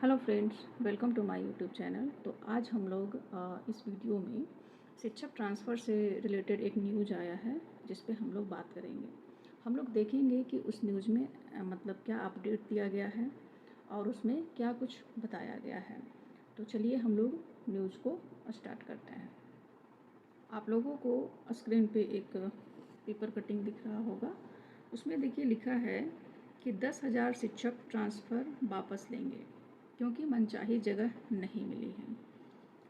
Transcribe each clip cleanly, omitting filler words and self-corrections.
Hello friends, welcome to my YouTube channel. तो आज हम लोग इस वीडियो में शिक्षक ट्रांसफ़र से रिलेटेड एक न्यूज़ आया है जिस पे हम लोग बात करेंगे। हम लोग देखेंगे कि उस न्यूज़ में मतलब क्या अपडेट दिया गया है और उसमें क्या कुछ बताया गया है। तो चलिए हम लोग न्यूज़ को स्टार्ट करते हैं। आप लोगों को स्क्रीन पे एक पेपर कटिंग दिख रहा होगा। उसमें देखिए लिखा है कि 10,000 शिक्षक ट्रांसफ़र वापस लेंगे क्योंकि मनचाही जगह नहीं मिली है।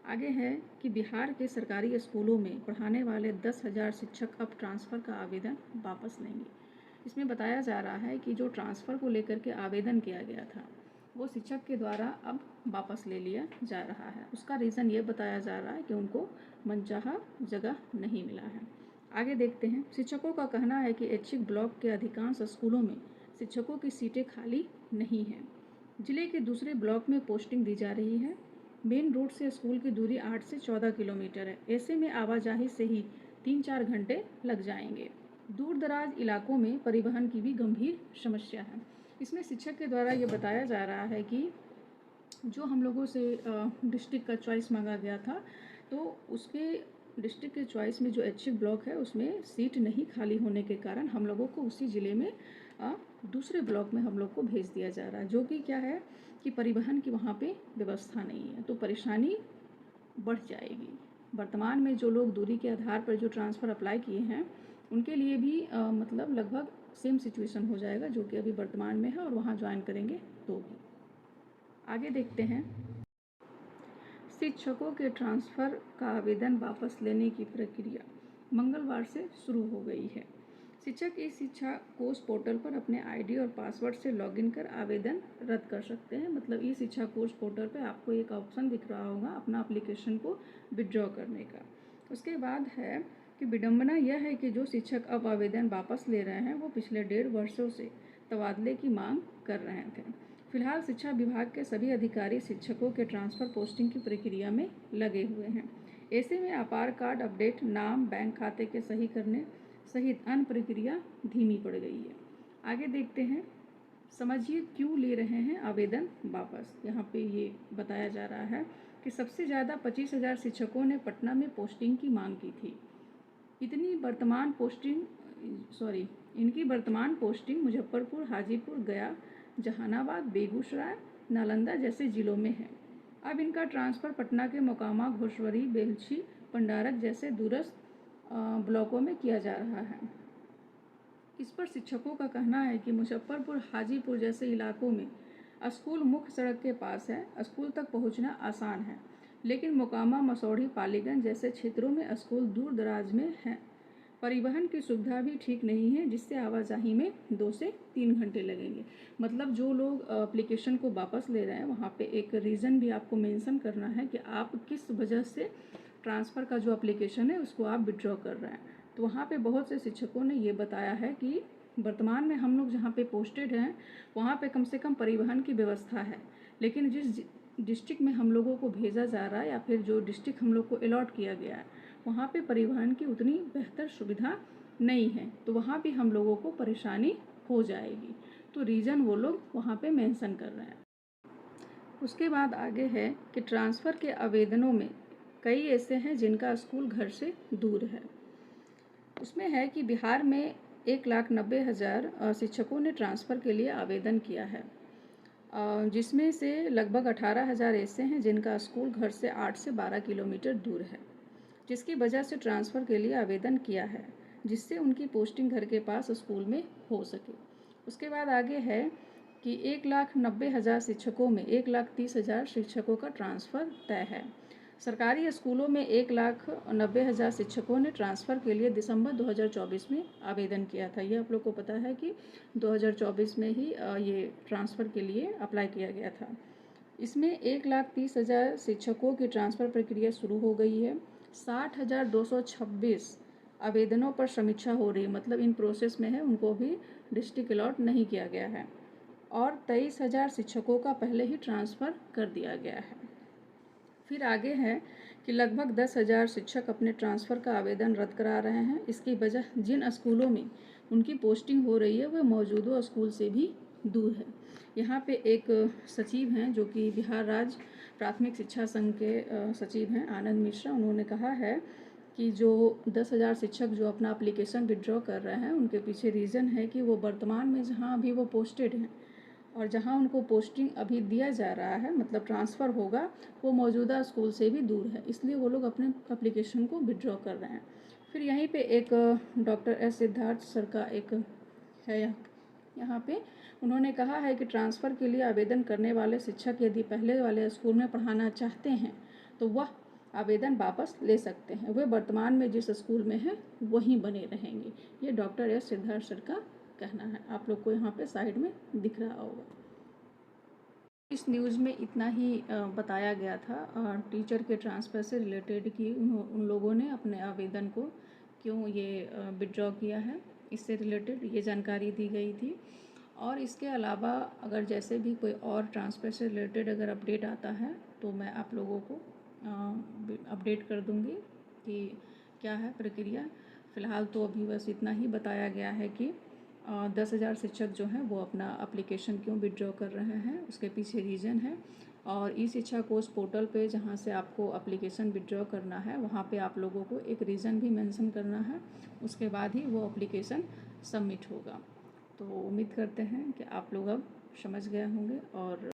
आगे है कि बिहार के सरकारी स्कूलों में पढ़ाने वाले 10,000 शिक्षक अब ट्रांसफ़र का आवेदन वापस लेंगे। इसमें बताया जा रहा है कि जो ट्रांसफ़र को लेकर के आवेदन किया गया था वो शिक्षक के द्वारा अब वापस ले लिया जा रहा है। उसका रीज़न ये बताया जा रहा है कि उनको मनचाहा जगह नहीं मिला है। आगे देखते हैं। शिक्षकों का कहना है कि ऐच्छिक ब्लॉक के अधिकांश स्कूलों में शिक्षकों की सीटें खाली नहीं हैं। जिले के दूसरे ब्लॉक में पोस्टिंग दी जा रही है। मेन रोड से स्कूल की दूरी 8 से 14 किलोमीटर है। ऐसे में आवाजाही से ही 3-4 घंटे लग जाएंगे। दूर दराज इलाकों में परिवहन की भी गंभीर समस्या है। इसमें शिक्षक के द्वारा ये बताया जा रहा है कि जो हम लोगों से डिस्ट्रिक्ट का चॉइस मांगा गया था, तो उसके डिस्ट्रिक्ट के चॉइस में जो ऐच्छिक ब्लॉक है उसमें सीट नहीं खाली होने के कारण हम लोगों को उसी ज़िले में दूसरे ब्लॉक में हम लोग को भेज दिया जा रहा है, जो कि क्या है कि परिवहन की वहाँ पे व्यवस्था नहीं है, तो परेशानी बढ़ जाएगी। वर्तमान में जो लोग दूरी के आधार पर जो ट्रांसफ़र अप्लाई किए हैं उनके लिए भी मतलब लगभग सेम सिचुएशन हो जाएगा जो कि अभी वर्तमान में है, और वहाँ ज्वाइन करेंगे तो भी। आगे देखते हैं। शिक्षकों के ट्रांसफ़र का आवेदन वापस लेने की प्रक्रिया मंगलवार से शुरू हो गई है। शिक्षक ई शिक्षा कोष पोर्टल पर अपने आईडी और पासवर्ड से लॉगिन कर आवेदन रद्द कर सकते हैं। मतलब ई शिक्षा कोष पोर्टल पर आपको एक ऑप्शन दिख रहा होगा अपना एप्लीकेशन को विड्रॉ करने का। उसके बाद है कि विडंबना यह है कि जो शिक्षक अब आवेदन वापस ले रहे हैं वो पिछले 1.5 वर्षों से तबादले की मांग कर रहे थे। फिलहाल शिक्षा विभाग के सभी अधिकारी शिक्षकों के ट्रांसफ़र पोस्टिंग की प्रक्रिया में लगे हुए हैं। ऐसे में आधार कार्ड अपडेट, नाम, बैंक खाते के सही करने सहित अन्य प्रक्रिया धीमी पड़ गई है। आगे देखते हैं। समझिए क्यों ले रहे हैं आवेदन वापस। यहाँ पे ये बताया जा रहा है कि सबसे ज़्यादा 25,000 शिक्षकों ने पटना में पोस्टिंग की मांग की थी। इनकी वर्तमान पोस्टिंग मुजफ्फरपुर, हाजीपुर, गया, जहानाबाद, बेगूसराय, नालंदा जैसे जिलों में है। अब इनका ट्रांसफ़र पटना के मोकामा, घोसवरी, बेलछी, पंडारक जैसे दूरस्थ ब्लॉकों में किया जा रहा है। इस पर शिक्षकों का कहना है कि मुजफ्फरपुर, हाजीपुर जैसे इलाकों में स्कूल मुख्य सड़क के पास है, स्कूल तक पहुंचना आसान है, लेकिन मोकामा, मसौढ़ी, पालीगंज जैसे क्षेत्रों में स्कूल दूर दराज में हैं। परिवहन की सुविधा भी ठीक नहीं है, जिससे आवाजाही में 2 से 3 घंटे लगेंगे। मतलब जो लोग एप्लीकेशन को वापस ले रहे हैं वहाँ पे एक रीज़न भी आपको मेंशन करना है कि आप किस वजह से ट्रांसफ़र का जो एप्लीकेशन है उसको आप विड्रॉ कर रहे हैं। तो वहाँ पे बहुत से शिक्षकों ने ये बताया है कि वर्तमान में हम लोग जहाँ पे पोस्टेड हैं वहाँ पे कम से कम परिवहन की व्यवस्था है, लेकिन जिस डिस्ट्रिक्ट में हम लोगों को भेजा जा रहा है या फिर जो डिस्ट्रिक्ट हम लोग को अलॉट किया गया है वहाँ पे परिवहन की उतनी बेहतर सुविधा नहीं है, तो वहाँ भी हम लोगों को परेशानी हो जाएगी। तो रीज़न वो लोग वहाँ पे मेंशन कर रहे हैं। उसके बाद आगे है कि ट्रांसफ़र के आवेदनों में कई ऐसे हैं जिनका स्कूल घर से दूर है। उसमें है कि बिहार में 1,90,000 शिक्षकों ने ट्रांसफ़र के लिए आवेदन किया है, जिसमें से लगभग 18,000 ऐसे हैं जिनका स्कूल घर से 8 से 12 किलोमीटर दूर है, जिसकी वजह से ट्रांसफ़र के लिए आवेदन किया है, जिससे उनकी पोस्टिंग घर के पास स्कूल में हो सके। उसके बाद आगे है कि 1,90,000 शिक्षकों में 1,30,000 शिक्षकों का ट्रांसफ़र तय है। सरकारी स्कूलों में 1,90,000 शिक्षकों ने ट्रांसफ़र के लिए दिसंबर 2024 में आवेदन किया था। ये आप लोग को पता है कि 2024 में ही ये ट्रांसफ़र के लिए अप्लाई किया गया था। इसमें 1,30,000 शिक्षकों की ट्रांसफ़र प्रक्रिया शुरू हो गई है। 60,226 आवेदनों पर समीक्षा हो रही है, मतलब इन प्रोसेस में है, उनको भी डिस्ट्रिक्ट अलॉट नहीं किया गया है, और 23,000 शिक्षकों का पहले ही ट्रांसफ़र कर दिया गया है। फिर आगे है कि लगभग 10,000 शिक्षक अपने ट्रांसफ़र का आवेदन रद्द करा रहे हैं। इसकी वजह जिन स्कूलों में उनकी पोस्टिंग हो रही है वह मौजूदा स्कूल से भी दूर है। यहाँ पे एक सचिव हैं जो कि बिहार राज्य प्राथमिक शिक्षा संघ के सचिव हैं आनंद मिश्रा। उन्होंने कहा है कि जो 10,000 शिक्षक जो अपना एप्लीकेशन विड्रॉ कर रहे हैं, उनके पीछे रीज़न है कि वो वर्तमान में जहाँ अभी वो पोस्टेड हैं और जहाँ उनको पोस्टिंग अभी दिया जा रहा है, मतलब ट्रांसफ़र होगा, वो मौजूदा स्कूल से भी दूर है, इसलिए वो लोग अपने एप्लीकेशन को विड्रॉ कर रहे हैं। फिर यहीं पे एक डॉक्टर एस सिद्धार्थ सर का एक है यहाँ पे, उन्होंने कहा है कि ट्रांसफ़र के लिए आवेदन करने वाले शिक्षक यदि पहले वाले स्कूल में पढ़ाना चाहते हैं तो वह आवेदन वापस ले सकते हैं। वे वर्तमान में जिस स्कूल में हैं वहीं बने रहेंगे। ये डॉक्टर एस सिद्धार्थ सर का कहना है। आप लोग को यहाँ पे साइड में दिख रहा होगा। इस न्यूज़ में इतना ही बताया गया था टीचर के ट्रांसफ़र से रिलेटेड कि उन लोगों ने अपने आवेदन को क्यों ये विड्रॉ किया है, इससे रिलेटेड ये जानकारी दी गई थी। और इसके अलावा अगर जैसे भी कोई और ट्रांसफ़र से रिलेटेड अगर अपडेट आता है तो मैं आप लोगों को अपडेट कर दूँगी कि क्या है प्रक्रिया। फ़िलहाल तो अभी बस इतना ही बताया गया है कि 10,000 शिक्षक जो हैं वो अपना एप्लीकेशन क्यों विड्रॉ कर रहे हैं, उसके पीछे रीज़न है। और ई शिक्षा कोर्स पोर्टल पे जहाँ से आपको एप्लीकेशन विड्रॉ करना है, वहाँ पे आप लोगों को एक रीज़न भी मेंशन करना है, उसके बाद ही वो एप्लीकेशन सबमिट होगा। तो उम्मीद करते हैं कि आप लोग अब समझ गए होंगे और